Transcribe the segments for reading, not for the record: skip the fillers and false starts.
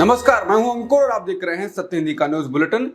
नमस्कार, मैं हूं अंकुर और आप देख रहे हैं सत्य हिंदी का न्यूज बुलेटिन।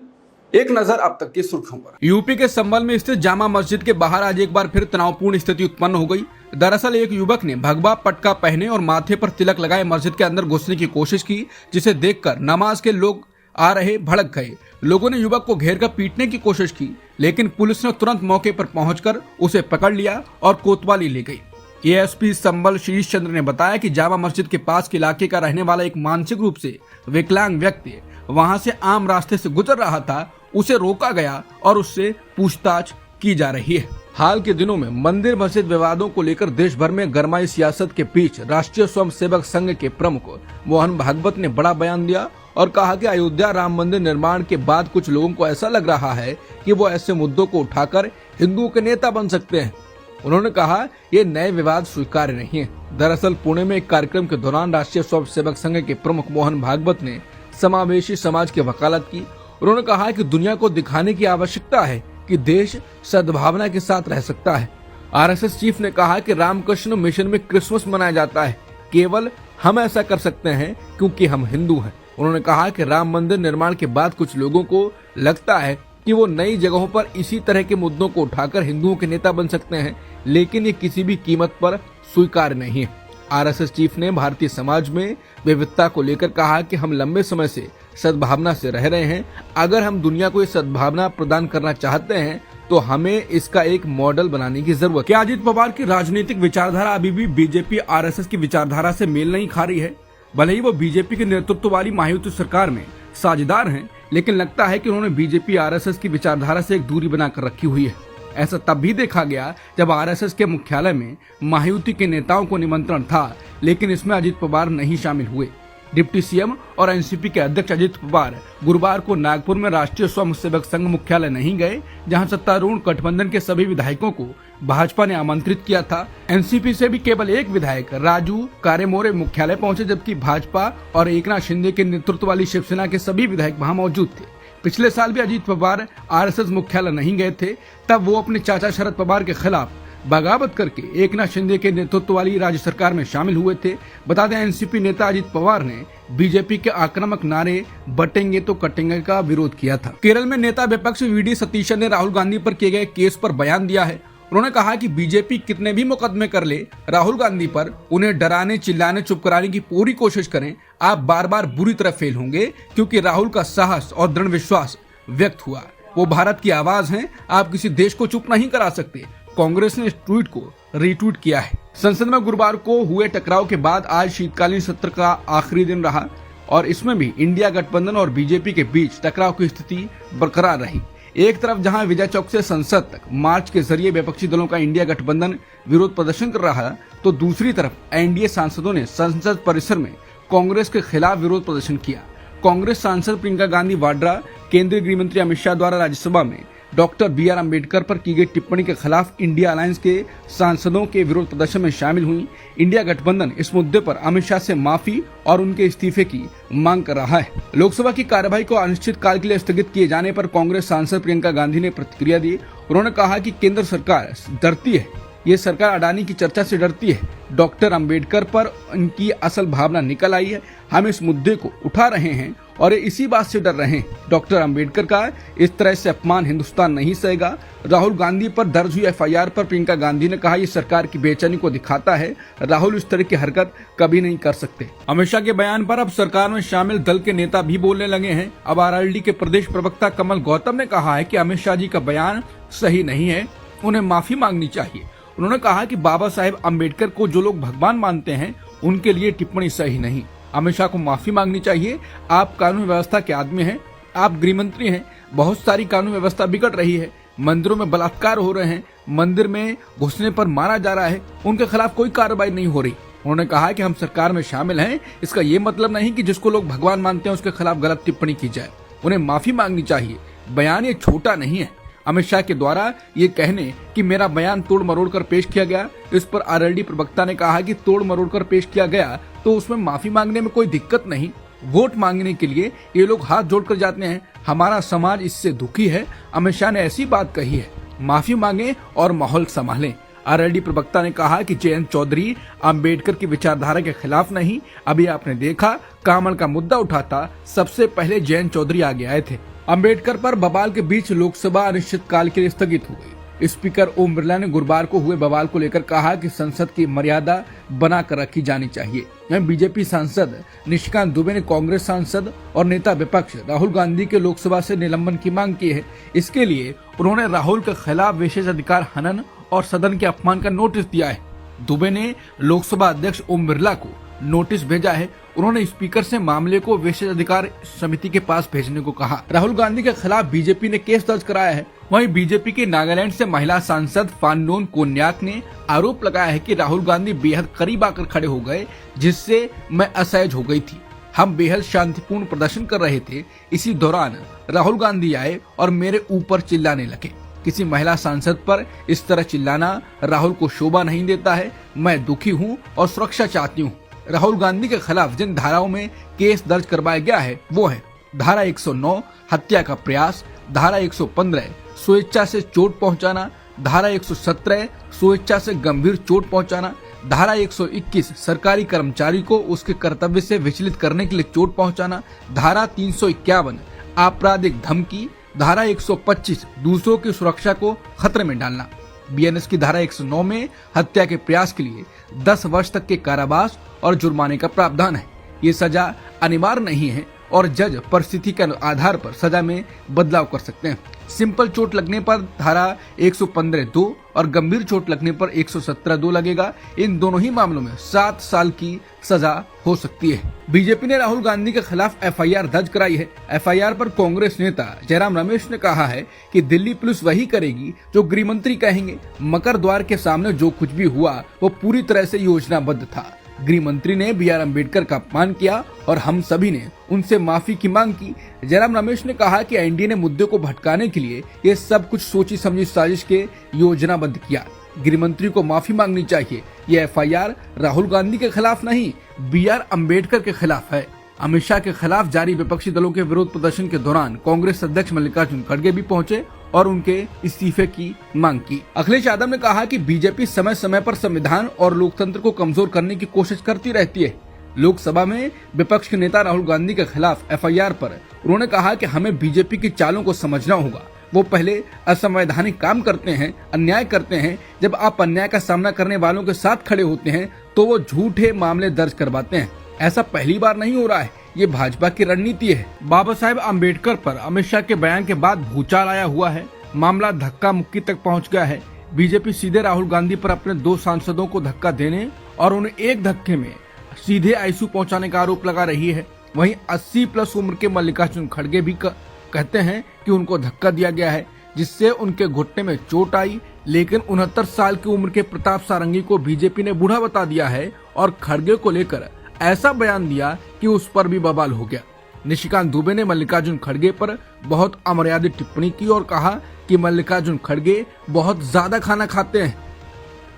एक नजर अब तक की सुर्खियों पर। यूपी के संभल में स्थित जामा मस्जिद के बाहर आज एक बार फिर तनावपूर्ण स्थिति उत्पन्न हो गई। दरअसल एक युवक ने भगवा पटका पहने और माथे पर तिलक लगाए मस्जिद के अंदर घुसने की कोशिश की, जिसे देखकर नमाज के लोग आ रहे भड़क गए। लोगों ने युवक को घेरकर पीटने की कोशिश की, लेकिन पुलिस ने तुरंत मौके पर पहुंचकर उसे पकड़ लिया और कोतवाली ले गई। एएसपी संभल शीश चंद्र ने बताया कि जामा मस्जिद के पास के इलाके का रहने वाला एक मानसिक रूप से विकलांग व्यक्ति वहां से आम रास्ते से गुजर रहा था। उसे रोका गया और उससे पूछताछ की जा रही है। हाल के दिनों में मंदिर मस्जिद विवादों को लेकर देश भर में गरमाई सियासत के बीच राष्ट्रीय स्वयंसेवक संघ के प्रमुख मोहन भागवत ने बड़ा बयान दिया और कहा कि अयोध्या राम मंदिर निर्माण के बाद कुछ लोगों को ऐसा लग रहा है कि वो ऐसे मुद्दों को उठाकर हिंदुओं के नेता बन सकते हैं। उन्होंने कहा ये नए विवाद स्वीकार्य नहीं है। दरअसल पुणे में एक कार्यक्रम के दौरान राष्ट्रीय स्वयंसेवक संघ के प्रमुख मोहन भागवत ने समावेशी समाज की वकालत की। उन्होंने कहा कि दुनिया को दिखाने की आवश्यकता है कि देश सद्भावना के साथ रह सकता है। आरएसएस चीफ ने कहा कि रामकृष्ण मिशन में क्रिसमस मनाया जाता है, केवल हम ऐसा कर सकते हैं क्योंकि हम हिंदू हैं। उन्होंने कहा कि राम मंदिर निर्माण के बाद कुछ लोगों को लगता है कि वो नई जगहों पर इसी तरह के मुद्दों को उठाकर हिंदुओं के नेता बन सकते हैं, लेकिन ये किसी भी कीमत पर स्वीकार्य नहीं है। आरएसएस चीफ ने भारतीय समाज में विविधता को लेकर कहा कि हम लंबे समय से सद्भावना से रह रहे हैं। अगर हम दुनिया को ये सद्भावना प्रदान करना चाहते हैं तो हमें इसका एक मॉडल बनाने की जरूरत है। क्या अजित पवार की राजनीतिक विचारधारा अभी भी बीजेपी आरएसएस की विचारधारा से मेल नहीं खा रही है? भले ही वो बीजेपी के नेतृत्व वाली महायुति सरकार में साझेदार हैं, लेकिन लगता है कि उन्होंने बीजेपी आरएसएस की विचारधारा से एक दूरी बनाकर रखी हुई है। ऐसा तब भी देखा गया जब आरएसएस के मुख्यालय में महायुति के नेताओं को निमंत्रण था, लेकिन इसमें अजित पवार नहीं शामिल हुए। डिप्टी सीएम और एनसीपी के अध्यक्ष अजित पवार गुरुवार को नागपुर में राष्ट्रीय स्वयंसेवक संघ मुख्यालय नहीं गए, जहां सत्तारूढ़ गठबंधन के सभी विधायकों को भाजपा ने आमंत्रित किया था। एनसीपी से भी केवल एक विधायक राजू कारेमोरे मुख्यालय पहुंचे, जबकि भाजपा और एकनाथ शिंदे के नेतृत्व वाली शिवसेना के सभी विधायक वहां मौजूद थे। पिछले साल भी अजित पवार आरएसएस मुख्यालय नहीं गए थे, तब वो अपने चाचा शरद पवार के खिलाफ बगावत करके एकनाथ शिंदे के नेतृत्व वाली राज्य सरकार में शामिल हुए थे। बता दें, एनसीपी नेता अजित पवार ने बीजेपी के आक्रामक नारे बटेंगे तो कटेंगे का विरोध किया था। केरल में नेता विपक्ष वीडी सतीशन ने राहुल गांधी पर किए गए केस पर बयान दिया है। उन्होंने कहा कि बीजेपी कितने भी मुकदमे कर ले राहुल गांधी पर, उन्हें डराने चिल्लाने चुप कराने की पूरी कोशिश करें, आप बार बार बुरी तरह फेल होंगे, क्योंकि राहुल का साहस और दृढ़ विश्वास व्यक्त हुआ। वो भारत की आवाज हैं, आप किसी देश को चुप नहीं करा सकते। कांग्रेस ने इस ट्वीट को रीट्वीट किया है। संसद में गुरुवार को हुए टकराव के बाद आज शीतकालीन सत्र का आखिरी दिन रहा और इसमें भी इंडिया गठबंधन और बीजेपी के बीच टकराव की स्थिति बरकरार रही। एक तरफ जहां विजय चौक से संसद तक मार्च के जरिए विपक्षी दलों का इंडिया गठबंधन विरोध प्रदर्शन कर रहा, तो दूसरी तरफ एनडीए सांसदों ने संसद परिसर में कांग्रेस के खिलाफ विरोध प्रदर्शन किया। कांग्रेस सांसद प्रियंका गांधी वाड्रा केंद्रीय गृह मंत्री अमित शाह द्वारा राज्यसभा में डॉक्टर बी.आर. अम्बेडकर पर की गई टिप्पणी के खिलाफ इंडिया अलायंस के सांसदों के विरोध प्रदर्शन में शामिल हुई। इंडिया गठबंधन इस मुद्दे पर अमित शाह से माफी और उनके इस्तीफे की मांग कर रहा है। लोकसभा की कार्यवाही को अनिश्चित काल के लिए स्थगित किए जाने पर कांग्रेस सांसद प्रियंका गांधी ने प्रतिक्रिया दी। उन्होंने कहा कि केंद्र सरकार डरती है, ये सरकार अडानी की चर्चा से डरती है। डॉक्टर अंबेडकर पर उनकी असल भावना निकल आई है। हम इस मुद्दे को उठा रहे हैं और इसी बात से डर रहे हैं। डॉक्टर अंबेडकर का इस तरह से अपमान हिंदुस्तान नहीं सहेगा। राहुल गांधी पर दर्ज हुई एफआईआर पर प्रियंका गांधी ने कहा, ये सरकार की बेचैनी को दिखाता है। राहुल इस तरह की हरकत कभी नहीं कर सकते। अमित शाह के बयान पर अब सरकार में शामिल दल के नेता भी बोलने लगे हैं। अब आरएलडी के प्रदेश प्रवक्ता कमल गौतम ने कहा है कि अमित शाह जी का बयान सही नहीं है, उन्हें माफी मांगनी चाहिए। उन्होंने कहा कि बाबा साहेब अम्बेडकर को जो लोग भगवान मानते हैं, उनके लिए टिप्पणी सही नहीं। अमित शाह को माफी मांगनी चाहिए। आप कानून व्यवस्था के आदमी हैं, आप गृह मंत्री हैं। बहुत सारी कानून व्यवस्था बिगड़ रही है, मंदिरों में बलात्कार हो रहे हैं, मंदिर में घुसने पर मारा जा रहा है, उनके खिलाफ कोई कार्रवाई नहीं हो रही। उन्होंने कहा कि हम सरकार में शामिल हैं, इसका ये मतलब नहीं कि जिसको लोग भगवान मानते हैं उसके खिलाफ गलत टिप्पणी की जाए। उन्हें माफी मांगनी चाहिए। बयान ये छोटा नहीं है। अमित शाह के द्वारा ये कहने कि मेरा बयान तोड़ मरोड़ कर पेश किया गया, इस पर आरएलडी प्रवक्ता ने कहा कि तोड़ मरोड़ कर पेश किया गया तो उसमें माफी मांगने में कोई दिक्कत नहीं। वोट मांगने के लिए ये लोग हाथ जोड़कर जाते हैं। हमारा समाज इससे दुखी है। अमित शाह ने ऐसी बात कही है, माफी मांगे और माहौल संभालें। आरएलडी प्रवक्ता ने कहा कि जयंत चौधरी अंबेडकर की विचारधारा के खिलाफ नहीं, अभी आपने देखा कामन का मुद्दा उठाता सबसे पहले जयंत चौधरी आगे आए थे। अंबेडकर पर बवाल के बीच लोकसभा अनिश्चितकाल के लिए स्थगित हो गई। स्पीकर ओम बिरला ने गुरुवार को हुए बवाल को लेकर कहा कि संसद की मर्यादा बनाकर रखी जानी चाहिए। वहीं बीजेपी सांसद निशिकांत दुबे ने कांग्रेस सांसद और नेता विपक्ष राहुल गांधी के लोकसभा से निलंबन की मांग की है। इसके लिए उन्होंने राहुल के खिलाफ विशेषाधिकार हनन और सदन के अपमान का नोटिस दिया है। दुबे ने लोकसभा अध्यक्ष ओम बिरला को नोटिस भेजा है। उन्होंने स्पीकर से मामले को विशेषाधिकार समिति के पास भेजने को कहा। राहुल गांधी के खिलाफ बीजेपी ने केस दर्ज कराया है। वहीं बीजेपी के नागालैंड से महिला सांसद फाननोन कोन्याक ने आरोप लगाया है कि राहुल गांधी बेहद करीब आकर खड़े हो गए, जिससे मैं असहज हो गई थी। हम बेहद शांतिपूर्ण प्रदर्शन कर रहे थे, इसी दौरान राहुल गांधी आए और मेरे ऊपर चिल्लाने लगे। किसी महिला सांसद पर इस तरह चिल्लाना राहुल को शोभा नहीं देता है। मैं दुखी हूँ और सुरक्षा चाहती हूँ। राहुल गांधी के खिलाफ जिन धाराओं में केस दर्ज करवाया गया है वो है धारा 109 हत्या का प्रयास, धारा 115 स्वेच्छा से चोट पहुंचाना, धारा 117 स्वेच्छा से गंभीर चोट पहुंचाना, धारा 121 सरकारी कर्मचारी को उसके कर्तव्य से विचलित करने के लिए चोट पहुंचाना, धारा 351 आपराधिक धमकी, धारा 125 दूसरों की सुरक्षा को खतरे में डालना। बीएनएस की धारा 109 में हत्या के प्रयास के लिए 10 वर्ष तक के कारावास और जुर्माने का प्रावधान है। ये सजा अनिवार्य नहीं है और जज परिस्थिति के आधार पर सजा में बदलाव कर सकते हैं। सिंपल चोट लगने पर धारा 115(2) और गंभीर चोट लगने पर 117(2) लगेगा। इन दोनों ही मामलों में 7 साल की सजा हो सकती है। बीजेपी ने राहुल गांधी के खिलाफ एफआईआर दर्ज कराई है। एफआईआर पर कांग्रेस नेता जयराम रमेश ने कहा है कि दिल्ली पुलिस वही करेगी जो गृह मंत्री कहेंगे। मकर द्वार के सामने जो कुछ भी हुआ वो पूरी तरह से योजनाबद्ध था। गृह मंत्री ने BR अम्बेडकर का अपमान किया और हम सभी ने उनसे माफी की मांग की। जयराम रमेश ने कहा कि एनडीए ने मुद्दे को भटकाने के लिए ये सब कुछ सोची समझी साजिश के योजनाबद्ध किया। गृह मंत्री को माफी मांगनी चाहिए। ये एफआईआर राहुल गांधी के खिलाफ नहीं, BR अम्बेडकर के खिलाफ है। अमित शाह के खिलाफ जारी विपक्षी दलों के विरोध प्रदर्शन के दौरान कांग्रेस अध्यक्ष मल्लिकार्जुन खड़गे भी पहुंचे और उनके इस्तीफे की मांग की। अखिलेश यादव ने कहा कि बीजेपी समय समय पर संविधान और लोकतंत्र को कमजोर करने की कोशिश करती रहती है। लोकसभा में विपक्ष के नेता राहुल गांधी के खिलाफ एफआईआर पर उन्होंने कहा कि हमें बीजेपी की चालों को समझना होगा। वो पहले असंवैधानिक काम करते हैं, अन्याय करते हैं। जब आप अन्याय का सामना करने वालों के साथ खड़े होते हैं तो वो झूठे मामले दर्ज करवाते हैं। ऐसा पहली बार नहीं हो रहा है, ये भाजपा की रणनीति है। बाबा साहेब अम्बेडकर पर अमित शाह के बयान के बाद भूचाल आया हुआ है। मामला धक्का मुक्की तक पहुंच गया है। बीजेपी सीधे राहुल गांधी पर अपने 2 सांसदों को धक्का देने और उन्हें एक धक्के में सीधे आईसीयू पहुंचाने का आरोप लगा रही है। वहीं 80+ उम्र के मल्लिकार्जुन खड़गे भी कहते हैं कि उनको धक्का दिया गया है, जिससे उनके घुटने में चोट आई। लेकिन 69 साल की उम्र के प्रताप सारंगी को बीजेपी ने बूढ़ा बता दिया है और खड़गे को लेकर ऐसा बयान दिया कि उस पर भी बवाल हो गया। निशिकांत दुबे ने मल्लिकार्जुन खड़गे पर बहुत अमर्यादित टिप्पणी की और कहा कि मल्लिकार्जुन खड़गे बहुत ज्यादा खाना खाते हैं,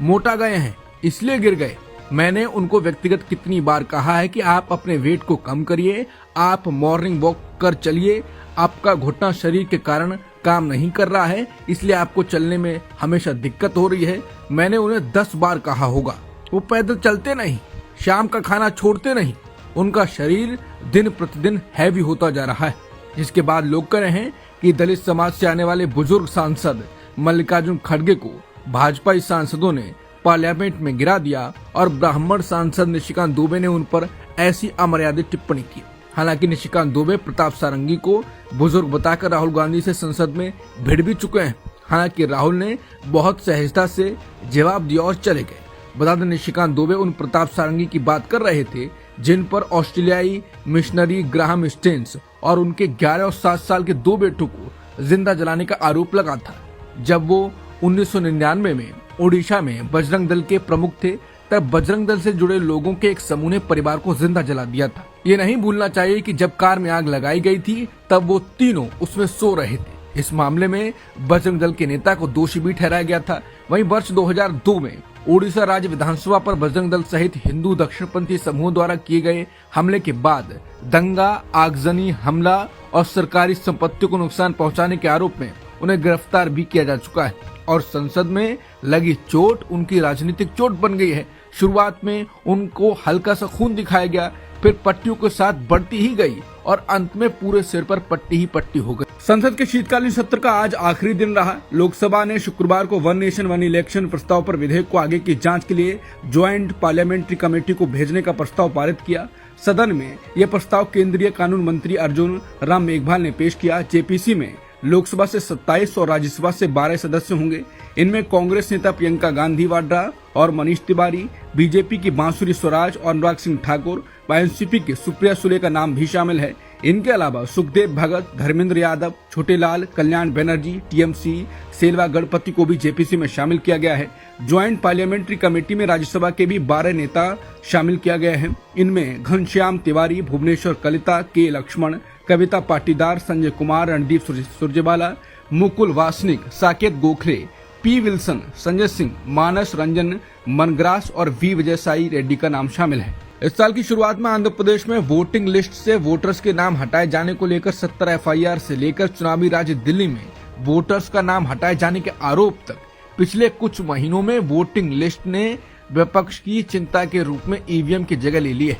मोटा गए हैं, इसलिए गिर गए। मैंने उनको व्यक्तिगत कितनी बार कहा है कि आप अपने वेट को कम करिए, आप मॉर्निंग वॉक कर चलिए। आपका घुटना शरीर के कारण काम नहीं कर रहा है, इसलिए आपको चलने में हमेशा दिक्कत हो रही है। मैंने उन्हें 10 बार कहा होगा। वो पैदल चलते नहीं, शाम का खाना छोड़ते नहीं। उनका शरीर दिन प्रतिदिन हैवी होता जा रहा है। जिसके बाद लोग कह रहे हैं कि दलित समाज से आने वाले बुजुर्ग सांसद मल्लिकार्जुन खड़गे को भाजपाई सांसदों ने पार्लियामेंट में गिरा दिया और ब्राह्मण सांसद निशिकांत दुबे ने उन पर ऐसी अमर्यादित टिप्पणी की। हालांकि निशिकांत दुबे प्रताप सारंगी को बुजुर्ग बताकर राहुल गांधी से संसद में भिड़ भी चुके हैं। हालांकि राहुल ने बहुत सहजता से जवाब दिया और चले गए। बता दें, निशिकांत दुबे उन प्रताप सारंगी की बात कर रहे थे जिन पर ऑस्ट्रेलियाई मिशनरी ग्राहम स्टेन्स और उनके 11 और 7 साल के 2 बेटों को जिंदा जलाने का आरोप लगा था। जब वो 1999 में ओडिशा में बजरंग दल के प्रमुख थे, तब बजरंग दल से जुड़े लोगों के एक समूह ने परिवार को जिंदा जला दिया था। ये नहीं भूलना चाहिए कि जब कार में आग लगाई गई थी तब वो तीनों उसमें सो रहे थे। इस मामले में बजरंग दल के नेता को दोषी भी ठहराया गया था। वहीं वर्ष 2002 में ओडिशा राज्य विधानसभा पर बजरंग दल सहित हिंदू दक्षिणपंथी समूहों द्वारा किए गए हमले के बाद दंगा, आगजनी, हमला और सरकारी संपत्ति को नुकसान पहुंचाने के आरोप में उन्हें गिरफ्तार भी किया जा चुका है और संसद में लगी चोट उनकी राजनीतिक चोट बन गई है। शुरुआत में उनको हल्का सा खून दिखाया गया, फिर पट्टियों के साथ बढ़ती ही गई और अंत में पूरे सिर पर पट्टी ही पट्टी हो गई। संसद के शीतकालीन सत्र का आज आखिरी दिन रहा। लोकसभा ने शुक्रवार को वन नेशन वन इलेक्शन प्रस्ताव पर विधेयक को आगे की जांच के लिए ज्वाइंट पार्लियामेंट्री कमेटी को भेजने का प्रस्ताव पारित किया। सदन में यह प्रस्ताव केंद्रीय कानून मंत्री अर्जुन राम मेघवाल ने पेश किया। जेपीसी में लोकसभा से 27 और राज्यसभा से 12 सदस्य होंगे। इनमें कांग्रेस नेता प्रियंका गांधी वाड्रा और मनीष तिवारी, बीजेपी की बांसुरी स्वराज और अनुराग सिंह ठाकुर, एनसीपी की सुप्रिया सुले का नाम भी शामिल है। इनके अलावा सुखदेव भगत, धर्मेंद्र यादव, छोटेलाल, कल्याण बनर्जी, टीएमसी, सेल्वा गणपति को भी जेपीसी में शामिल किया गया है। ज्वाइंट पार्लियामेंट्री कमेटी में राज्यसभा के भी 12 नेता शामिल किया गया है। इनमें घनश्याम तिवारी, भुवनेश्वर कलिता, के लक्ष्मण, कविता पाटीदार, संजय कुमार, रणदीप सुरजेवाला, मुकुल वासनिक, साकेत गोखले, पी विल्सन, संजय सिंह, मानस रंजन मनग्रास और वी विजयसाई रेड्डी का नाम शामिल है। इस साल की शुरुआत में आंध्र प्रदेश में वोटिंग लिस्ट से वोटर्स के नाम हटाए जाने को लेकर 70 एफआईआर से लेकर चुनावी राज्य दिल्ली में वोटर्स का नाम हटाए जाने के आरोप तक पिछले कुछ महीनों में वोटिंग लिस्ट ने विपक्ष की चिंता के रूप में ईवीएम की जगह ले ली है।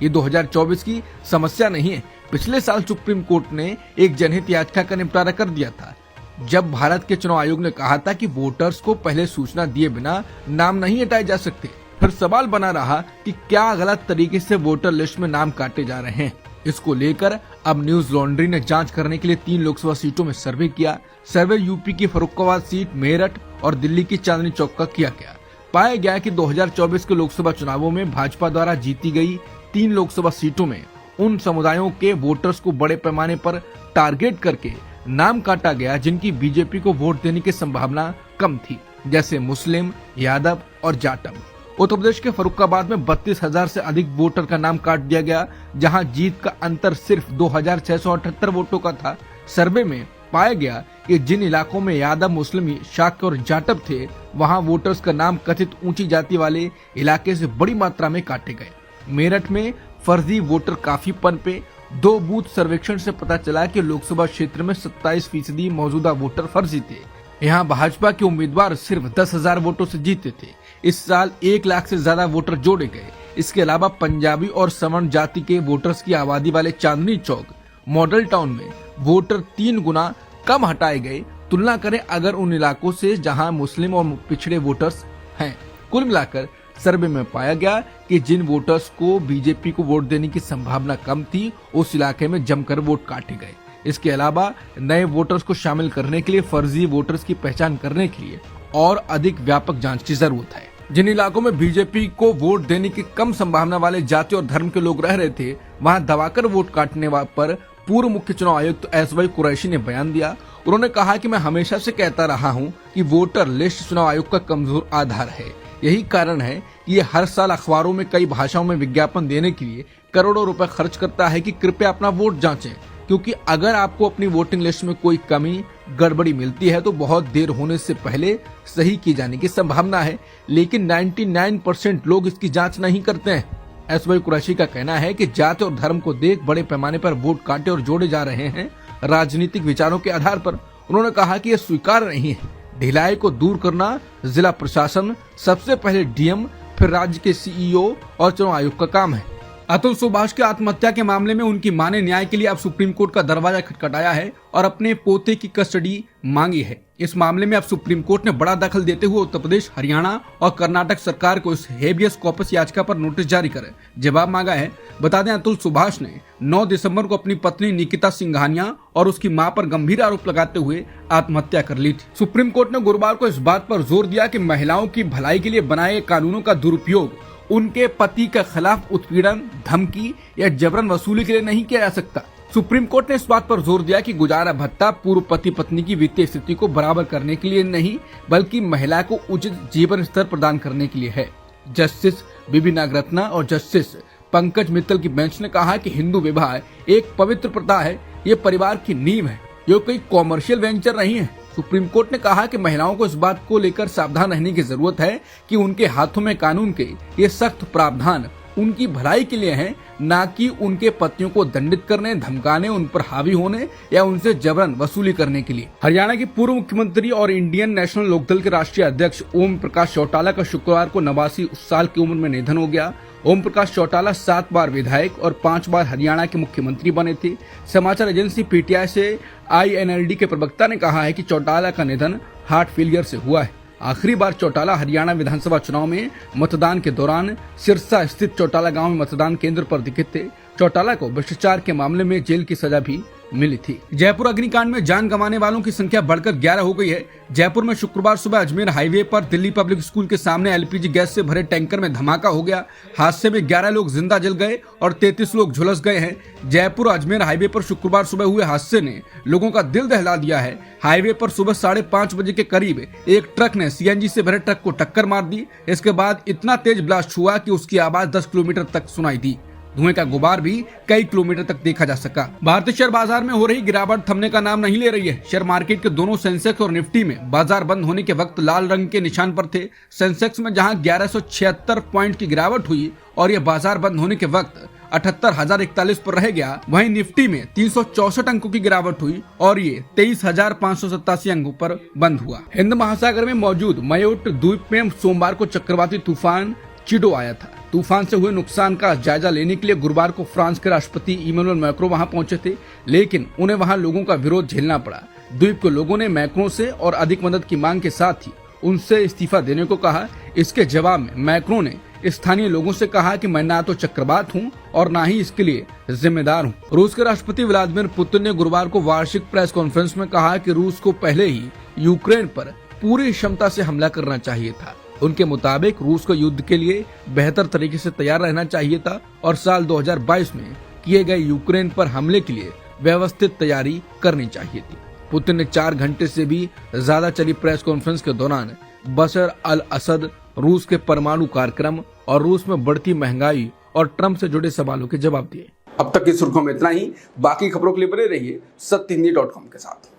ये 2024 की समस्या नहीं है। पिछले साल सुप्रीम कोर्ट ने एक जनहित याचिका का निपटारा कर दिया था, जब भारत के चुनाव आयोग ने कहा था कि वोटर्स को पहले सूचना दिए बिना नाम नहीं हटाए जा सकते। फिर सवाल बना रहा कि क्या गलत तरीके से वोटर लिस्ट में नाम काटे जा रहे हैं। इसको लेकर अब न्यूज लॉन्ड्री ने जांच करने के लिए 3 लोकसभा सीटों में सर्वे किया। सर्वे यूपी की फर्रुखाबाद सीट, मेरठ और दिल्ली की चांदनी चौक का किया गया। पाया गया कि 2024 के लोकसभा चुनावों में भाजपा द्वारा जीती गई 3 लोकसभा सीटों में उन समुदायों के वोटर्स को बड़े पैमाने पर टारगेट करके नाम काटा गया जिनकी बीजेपी को वोट देने की संभावना कम थी, जैसे मुस्लिम, यादव और जाटव। उत्तर प्रदेश के फर्रुखाबाद में 32,000 से अधिक वोटर का नाम काट दिया गया, जहां जीत का अंतर सिर्फ 2,678 वोटों का था। सर्वे में पाया गया कि जिन इलाकों में यादव, मुस्लिम, शाक्य और जाटव थे, वहां वोटर्स का नाम कथित ऊंची जाति वाले इलाके से बड़ी मात्रा में काटे गए। मेरठ में फर्जी वोटर काफी पनपे। 2 बूथ सर्वेक्षण से पता चला कि लोकसभा क्षेत्र में 27% मौजूदा वोटर फर्जी थे। यहाँ भाजपा के उम्मीदवार सिर्फ 10,000 वोटों से जीते थे। इस साल 1 लाख से ज्यादा वोटर जोड़े गए। इसके अलावा पंजाबी और सवर्ण जाति के वोटर्स की आबादी वाले चांदनी चौक मॉडल टाउन में वोटर 3 गुना कम हटाए गए। तुलना करें अगर उन इलाकों से जहां मुस्लिम और पिछड़े वोटर्स हैं। कुल मिलाकर सर्वे में पाया गया कि जिन वोटर्स को बीजेपी को वोट देने की संभावना कम थी, उस इलाके में जमकर वोट काटे गए। इसके अलावा नए वोटर्स को शामिल करने के लिए फर्जी वोटर्स की पहचान करने के लिए और अधिक व्यापक जांच की जरूरत है। जिन इलाकों में बीजेपी को वोट देने की कम संभावना वाले जाति और धर्म के लोग रह रहे थे, वहां दबाकर वोट काटने पर पूर्व मुख्य चुनाव आयुक्त एसवाई कुरैशी ने बयान दिया। उन्होंने कहा कि मैं हमेशा से कहता रहा हूं कि वोटर लिस्ट चुनाव आयोग का कमजोर आधार है। यही कारण है कि ये हर साल अखबारों में कई भाषाओं में विज्ञापन देने के लिए करोड़ों रुपए खर्च करता है कि कृपया अपना वोट जांचें, क्योंकि अगर आपको अपनी वोटिंग लिस्ट में कोई कमी गड़बड़ी मिलती है तो बहुत देर होने से पहले सही की जाने की संभावना है, लेकिन 99% लोग इसकी जांच नहीं करते हैं। एसवाई कुरैशी का कहना है कि जाति और धर्म को देख बड़े पैमाने पर वोट काटे और जोड़े जा रहे हैं, राजनीतिक विचारों के आधार पर। उन्होंने कहा कि यह स्वीकार्य नहीं है। ढिलाई को दूर करना जिला प्रशासन, सबसे पहले डीएम, फिर राज्य के सीईओ और चुनाव आयोग का काम है। अतुल सुभाष के आत्महत्या के मामले में उनकी मां ने न्याय के लिए अब सुप्रीम कोर्ट का दरवाजा खटखटाया है और अपने पोते की कस्टडी मांगी है। इस मामले में अब सुप्रीम कोर्ट ने बड़ा दखल देते हुए उत्तर प्रदेश, हरियाणा और कर्नाटक सरकार को इस हेबियस कॉर्पस याचिका पर नोटिस जारी कर जवाब मांगा है। बता दें, अतुल सुभाष ने 9 दिसंबर को अपनी पत्नी निकिता सिंघानिया और उसकी मां पर गंभीर आरोप लगाते हुए आत्महत्या कर ली थी। सुप्रीम कोर्ट ने गुरुवार को इस बात पर जोर दिया कि महिलाओं की भलाई के लिए बनाए कानूनों का दुरुपयोग उनके पति के खिलाफ उत्पीड़न, धमकी या जबरन वसूली के लिए नहीं किया जा सकता। सुप्रीम कोर्ट ने इस बात पर जोर दिया कि गुजारा भत्ता पूर्व पति पत्नी की वित्तीय स्थिति को बराबर करने के लिए नहीं, बल्कि महिला को उचित जीवन स्तर प्रदान करने के लिए है। जस्टिस बीबी नागरत्ना और जस्टिस पंकज मित्तल की बेंच ने कहा कि हिंदू विवाह एक पवित्र प्रथा है, ये परिवार की नींव है, ये कोई कॉमर्शियल वेंचर नहीं है। सुप्रीम कोर्ट ने कहा कि महिलाओं को इस बात को लेकर सावधान रहने की जरूरत है कि उनके हाथों में कानून के ये सख्त प्रावधान उनकी भलाई के लिए हैं, ना कि उनके पतियों को दंडित करने, धमकाने, उन पर हावी होने या उनसे जबरन वसूली करने के लिए। हरियाणा के पूर्व मुख्यमंत्री और इंडियन नेशनल लोकदल के राष्ट्रीय अध्यक्ष ओम प्रकाश चौटाला का शुक्रवार को 89 साल की उम्र में निधन हो गया। ओम प्रकाश चौटाला 7 बार विधायक और 5 बार हरियाणा के मुख्यमंत्री बने थे। समाचार एजेंसी पीटीआई से INLD के प्रवक्ता ने कहा है कि चौटाला का निधन हार्ट फेलियर से हुआ है। आखिरी बार चौटाला हरियाणा विधानसभा चुनाव में मतदान के दौरान सिरसा स्थित चौटाला गांव में मतदान केंद्र पर दिखे थे। चौटाला को भ्रष्टाचार के मामले में जेल की सजा भी मिली थी। जयपुर अग्निकांड में जान गंवाने वालों की संख्या बढ़कर 11 हो गई है। जयपुर में शुक्रवार सुबह अजमेर हाईवे पर दिल्ली पब्लिक स्कूल के सामने LPG गैस से भरे टैंकर में धमाका हो गया। हादसे में 11 लोग जिंदा जल गए और 33 लोग झुलस गए हैं। जयपुर अजमेर हाईवे पर शुक्रवार सुबह हुए हादसे ने लोगों का दिल दहला दिया है। हाईवे पर सुबह 5:30 बजे के करीब एक ट्रक ने CNG से भरे ट्रक को टक्कर मार दी। इसके बाद इतना तेज ब्लास्ट हुआ कि उसकी आवाज 10 किलोमीटर तक सुनाई दी। धुएं का गुबार भी कई किलोमीटर तक देखा जा सका। भारतीय शेयर बाजार में हो रही गिरावट थमने का नाम नहीं ले रही है। शेयर मार्केट के दोनों सेंसेक्स और निफ्टी में बाजार बंद होने के वक्त लाल रंग के निशान पर थे। सेंसेक्स में जहां 1176 पॉइंट की गिरावट हुई और यह बाजार बंद होने के वक्त 78,041 पर रह गया, वहीं निफ्टी में 364 अंकों की गिरावट हुई और ये 23,587 अंकों पर बंद हुआ। हिंद महासागर में मौजूद मायोट द्वीप में सोमवार को चक्रवाती तूफान चिडो आया था। तूफान से हुए नुकसान का जायजा लेने के लिए गुरुवार को फ्रांस के राष्ट्रपति इमैनुअल मैक्रो वहां पहुंचे थे, लेकिन उन्हें वहां लोगों का विरोध झेलना पड़ा। द्वीप के लोगों ने मैक्रो से और अधिक मदद की मांग के साथ ही उनसे इस्तीफा देने को कहा। इसके जवाब में मैक्रो ने स्थानीय लोगों से कहा कि मैं ना तो चक्रवात हूं और ना ही इसके लिए जिम्मेदार हूं। रूस के राष्ट्रपति व्लादिमीर पुतिन ने गुरुवार को वार्षिक प्रेस कॉन्फ्रेंस में कहा कि रूस को पहले ही यूक्रेन पर पूरी क्षमता से हमला करना चाहिए था। उनके मुताबिक रूस को युद्ध के लिए बेहतर तरीके से तैयार रहना चाहिए था और साल 2022 में किए गए यूक्रेन पर हमले के लिए व्यवस्थित तैयारी करनी चाहिए थी। पुतिन ने 4 घंटे से भी ज्यादा चली प्रेस कॉन्फ्रेंस के दौरान बशर अल असद, रूस के परमाणु कार्यक्रम और रूस में बढ़ती महंगाई और ट्रंप से जुड़े सवालों के जवाब दिए। अब तक की सुर्खियों में इतना ही। बाकी खबरों के लिए बने रहिए सत्यहिंदी.com के साथ।